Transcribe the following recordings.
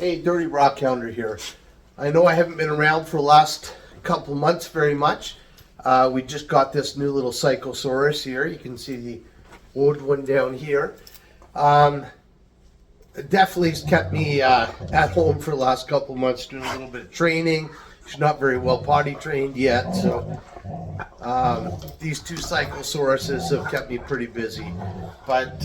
Hey, Dirty Rock Hounder here. I know I haven't been around for the last couple months very much. We just got this new little Psychosaurus here. You can see the old one down here. It definitely has kept me at home for the last couple months doing a little bit of training. She's not very well potty trained yet, so these two Psychosauruses have kept me pretty busy. But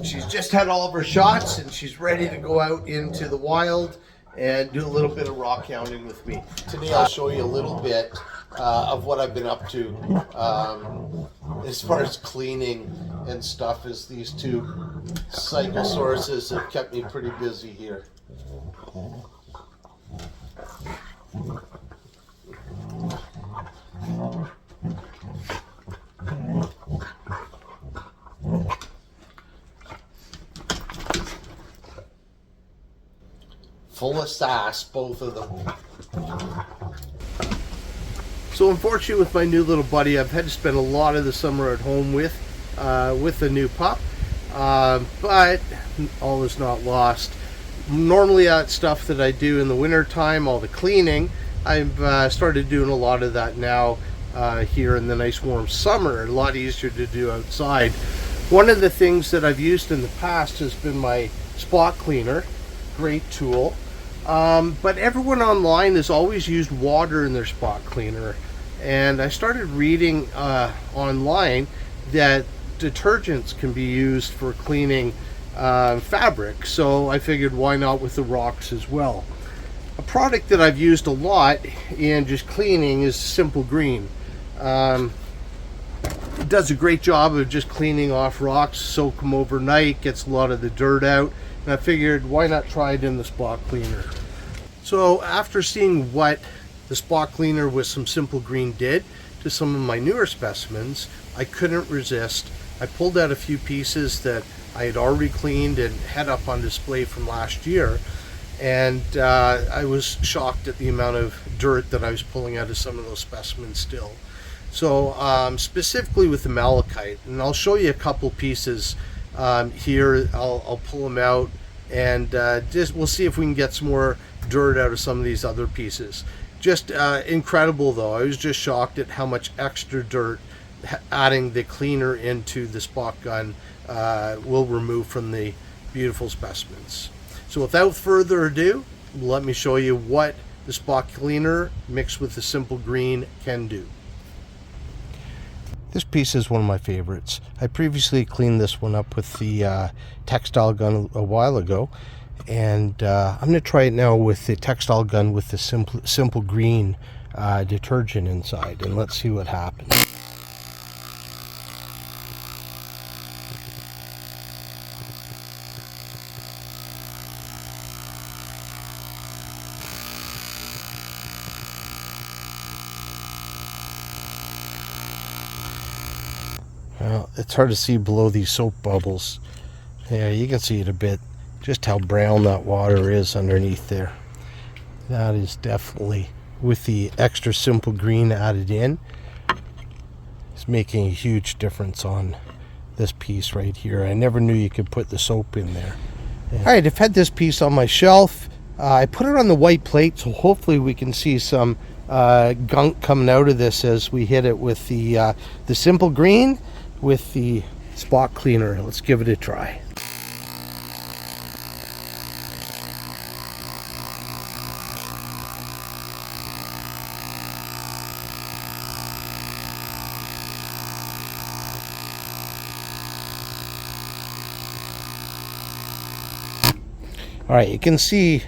she's just had all of her shots and she's ready to go out into the wild and do a little bit of rock hounding with me. Today I'll show you a little bit of what I've been up to as far as cleaning and stuff, as these two Psychosauruses have kept me pretty busy here. Full of sass, both of them. So unfortunately with my new little buddy, I've had to spend a lot of the summer at home with the new pup, but all is not lost. Normally that stuff that I do in the winter time, all the cleaning, I've started doing a lot of that now here in the nice warm summer. A lot easier to do outside. One of the things that I've used in the past has been my spot cleaner. Great tool. But everyone online has always used water in their spot cleaner, and I started reading online that detergents can be used for cleaning fabric, so I figured why not with the rocks as well. A product that I've used a lot in just cleaning is Simple Green. It does a great job of just cleaning off rocks, soak them overnight, gets a lot of the dirt out, and I figured why not try it in the spot cleaner. So after seeing what the spot cleaner with some Simple Green did to some of my newer specimens, I couldn't resist. I pulled out a few pieces that I had already cleaned and had up on display from last year, and I was shocked at the amount of dirt that I was pulling out of some of those specimens still. So specifically with the malachite, and I'll show you a couple pieces here. I'll pull them out, and we'll see if we can get some more dirt out of some of these other pieces. Just incredible though. I was just shocked at how much extra dirt adding the cleaner into the spot gun will remove from the beautiful specimens. So without further ado, let me show you what the spot cleaner mixed with the Simple Green can do. This piece is one of my favorites. I previously cleaned this one up with the textile gun a while ago, and I'm going to try it now with the textile gun with the Simple Green detergent inside, and let's see what happens. Well, it's hard to see below these soap bubbles. Yeah, you can see it a bit, just how brown that water is underneath there. That is definitely, with the extra Simple Green added in, it's making a huge difference on this piece right here. I never knew you could put the soap in there. Yeah. Alright, I've had this piece on my shelf. I put it on the white plate, so hopefully we can see some gunk coming out of this as we hit it with the Simple Green with the spot cleaner. Let's give it a try. All right, you can see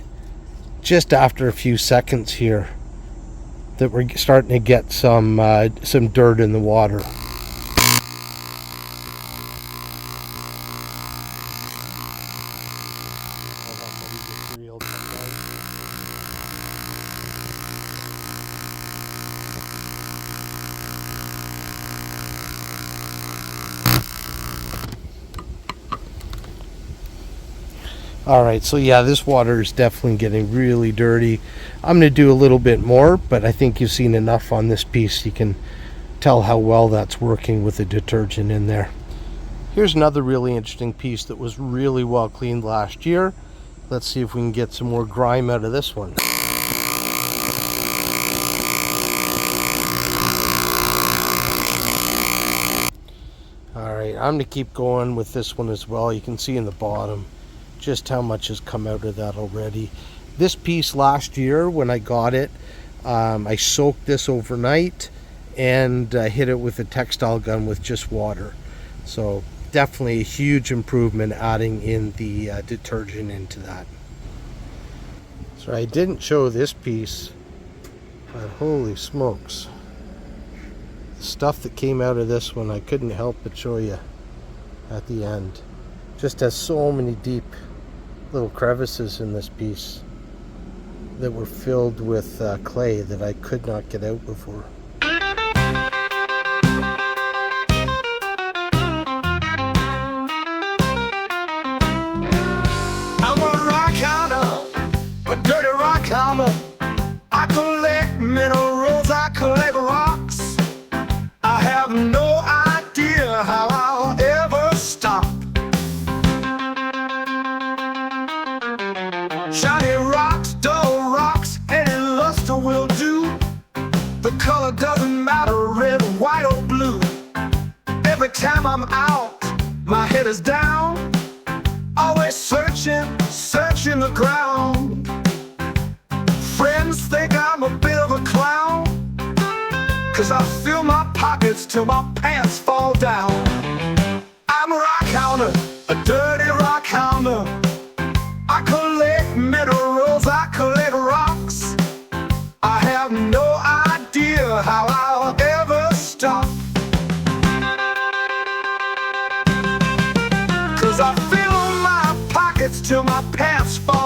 just after a few seconds here that we're starting to get some dirt in the water. Alright, so yeah, this water is definitely getting really dirty. I'm going to do a little bit more, but I think you've seen enough on this piece. You can tell how well that's working with the detergent in there. Here's another really interesting piece that was really well cleaned last year. Let's see if we can get some more grime out of this one. Alright, I'm going to keep going with this one as well. You can see in the bottom just how much has come out of that already. This piece last year when I got it, I soaked this overnight and hit it with a textile gun with just water. So definitely a huge improvement adding in the detergent into that. So I didn't show this piece, but holy smokes. The stuff that came out of this one, I couldn't help but show you at the end. Just has so many deep little crevices in this piece that were filled with clay that I could not get out before. I'm a rock hound, a dirty rock hound. I collect minerals, I collect rocks. I have no idea how I'll ever stop. Shiny rocks, dull rocks, any luster will do. The color doesn't matter, red, white, or blue. Every time I'm out, my head is down. Always searching, searching the ground. Friends think I'm a bit of a clown, 'cause I fill my pockets till my pants fall down. I'm a rock hounder, a dirty rock hounder. I collect minerals, I collect rocks. I have no idea how I'll ever stop, 'cause I fill my pockets till my pants fall